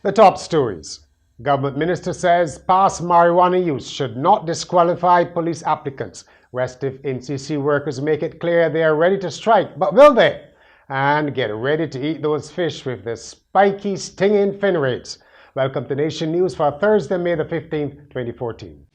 The top stories. Government minister says past marijuana use should not disqualify police applicants. Restive NCC workers make it clear they are ready to strike, but will they? And get ready to eat those fish with the spiky, stinging fin rays. Welcome to Nation News for Thursday, May the 15th, 2014.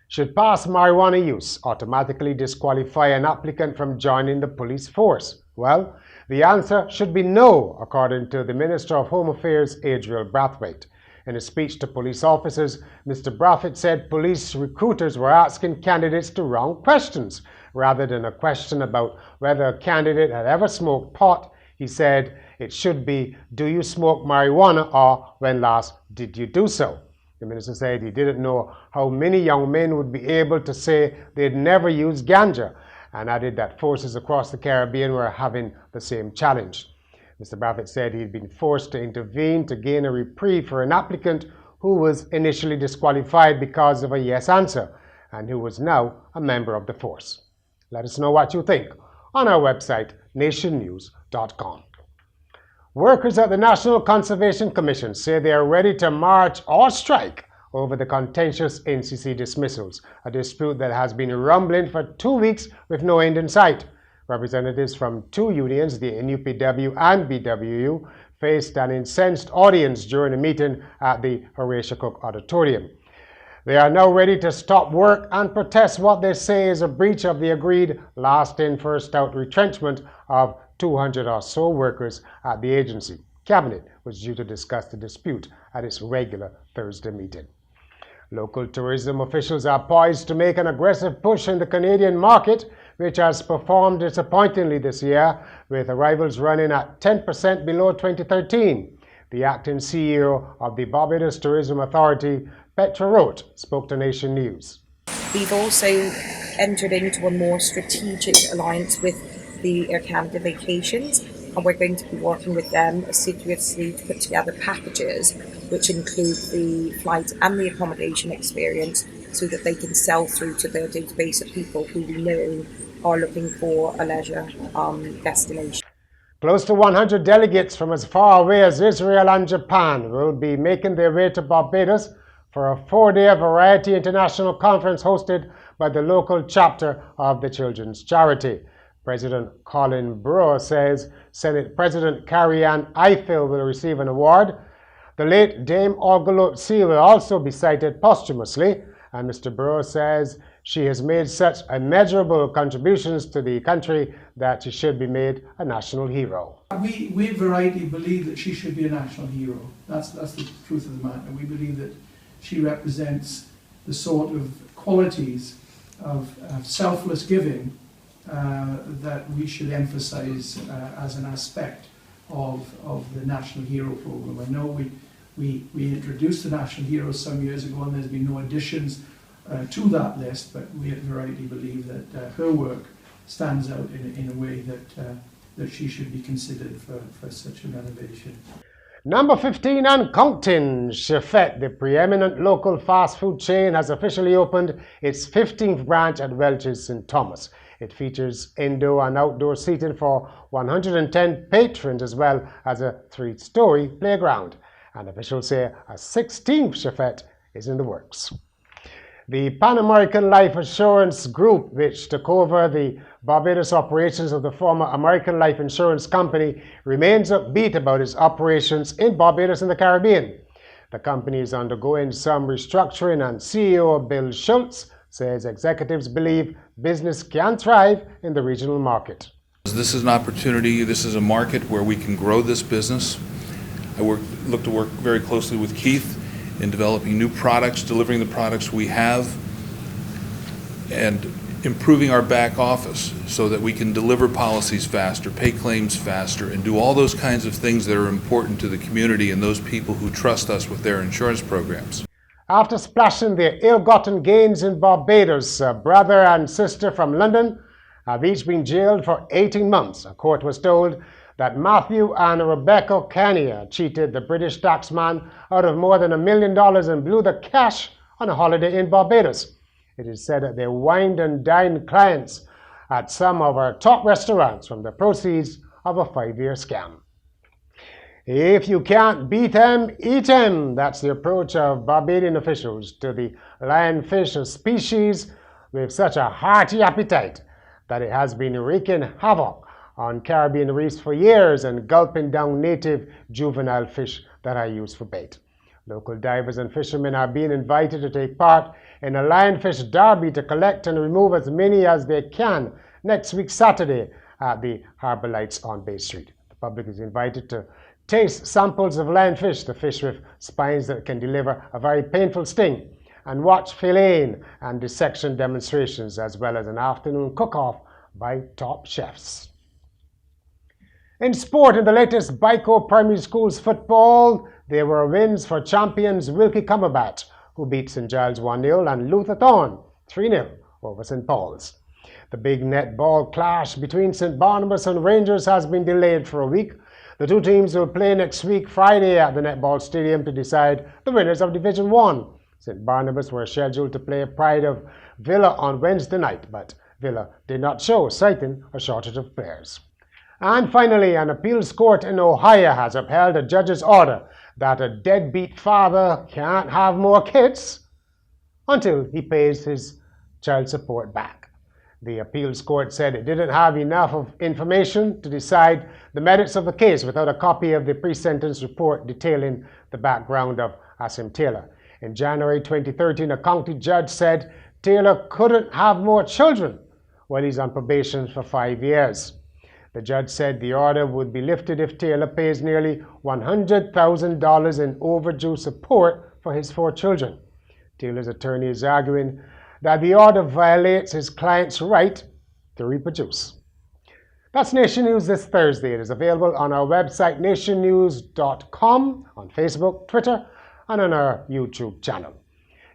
Should past marijuana use automatically disqualify an applicant from joining the police force? Well, the answer should be no, according to the Minister of Home Affairs, Adriel Brathwaite. In a speech to police officers, Mr. Brathwaite said police recruiters were asking candidates the wrong questions. Rather than a question about whether a candidate had ever smoked pot, he said it should be, do you smoke marijuana, or when last did you do so? The minister said he didn't know how many young men would be able to say they'd never used ganja, and added that forces across the Caribbean were having the same challenge. Mr. Brathwaite said he'd been forced to intervene to gain a reprieve for an applicant who was initially disqualified because of a yes answer, and who was now a member of the force. Let us know what you think on our website, nationnews.com. Workers at the National Conservation Commission say they are ready to march or strike over the contentious NCC dismissals, a dispute that has been rumbling for 2 weeks with no end in sight. Representatives from two unions, the NUPW and BWU, faced an incensed audience during a meeting at the Horatio Cook Auditorium. They are now ready to stop work and protest what they say is a breach of the agreed last in, first out retrenchment of 200 or so workers at the agency. Cabinet was due to discuss the dispute at its regular Thursday meeting. Local tourism officials are poised to make an aggressive push in the Canadian market, which has performed disappointingly this year, with arrivals running at 10% below 2013. The acting CEO of the Barbados Tourism Authority, Petra Roth, spoke to Nation News. We've also entered into a more strategic alliance with the Air Canada Vacations, and we're going to be working with them assiduously to put together packages which include the flight and the accommodation experience, so that they can sell through to their database of people who we know are looking for a leisure destination. Close to 100 delegates from as far away as Israel and Japan will be making their way to Barbados for a 4-day variety international conference hosted by the local chapter of the Children's Charity. President Colin Brewer says Senate President Carrie Ann Eiffel will receive an award. The late Dame Olga Lotzi will also be cited posthumously, and Mr. Brewer says she has made such immeasurable contributions to the country that she should be made a national hero. We at Variety believe that she should be a national hero. That's the truth of the matter. We believe that she represents the sort of qualities of selfless giving that we should emphasize as an aspect of the National Hero Program. I know we introduced the National Heroes some years ago, and there's been no additions to that list, but we at Variety believe that her work stands out in a way that she should be considered for such an elevation. Number 15 and Compton Effect, the preeminent local fast food chain, has officially opened its 15th branch at Welch's St. Thomas. It features indoor and outdoor seating for 110 patrons, as well as a 3-story playground. And officials say a 16th Effect is in the works. The Pan American Life Assurance Group, which took over the Barbados operations of the former American Life Insurance Company, remains upbeat about its operations in Barbados and the Caribbean. The company is undergoing some restructuring, and CEO Bill Schultz says executives believe business can thrive in the regional market. This is an opportunity, this is a market where we can grow this business. I look to work very closely with Keith in developing new products, delivering the products we have, and improving our back office so that we can deliver policies faster, pay claims faster, and do all those kinds of things that are important to the community and those people who trust us with their insurance programs. After splashing their ill-gotten gains in Barbados, a brother and sister from London have each been jailed for 18 months. A court was told that Matthew and Rebecca Kenya cheated the British taxman out of more than $1 million and blew the cash on a holiday in Barbados. It is said that they wined and dined clients at some of our top restaurants from the proceeds of a 5-year scam. If you can't beat 'em, eat 'em. That's the approach of Barbadian officials to the lionfish species with such a hearty appetite that it has been wreaking havoc on Caribbean reefs for years and gulping down native juvenile fish that are used for bait. Local divers and fishermen are being invited to take part in a lionfish derby to collect and remove as many as they can next week Saturday at the Harbour Lights on Bay Street. The public is invited to taste samples of lionfish, the fish with spines that can deliver a very painful sting, and watch filleting and dissection demonstrations, as well as an afternoon cook-off by top chefs. In sport, in the latest Bico Primary Schools football, there were wins for champions Wilkie Cumberbatch, who beat St. Giles 1-0, and Luther Thorn 3-0 over St. Paul's. The big netball clash between St. Barnabas and Rangers has been delayed for a week. The two teams will play next week Friday at the Netball Stadium to decide the winners of Division 1. St. Barnabas were scheduled to play Pride of Villa on Wednesday night, but Villa did not show, citing a shortage of players. And finally, an appeals court in Ohio has upheld a judge's order that a deadbeat father can't have more kids until he pays his child support back. The appeals court said it didn't have enough of information to decide the merits of the case without a copy of the pre-sentence report detailing the background of Asim Taylor. In January 2013, a county judge said Taylor couldn't have more children while he's on probation for 5 years. The judge said the order would be lifted if Taylor pays nearly $100,000 in overdue support for his 4 children. Taylor's attorney is arguing that the order violates his client's right to reproduce. That's Nation News this Thursday. It is available on our website, nationnews.com, on Facebook, Twitter, and on our YouTube channel.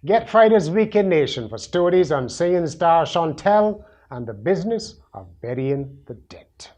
Get Friday's Weekend Nation for stories on singing star Chantel and the business of burying the dead.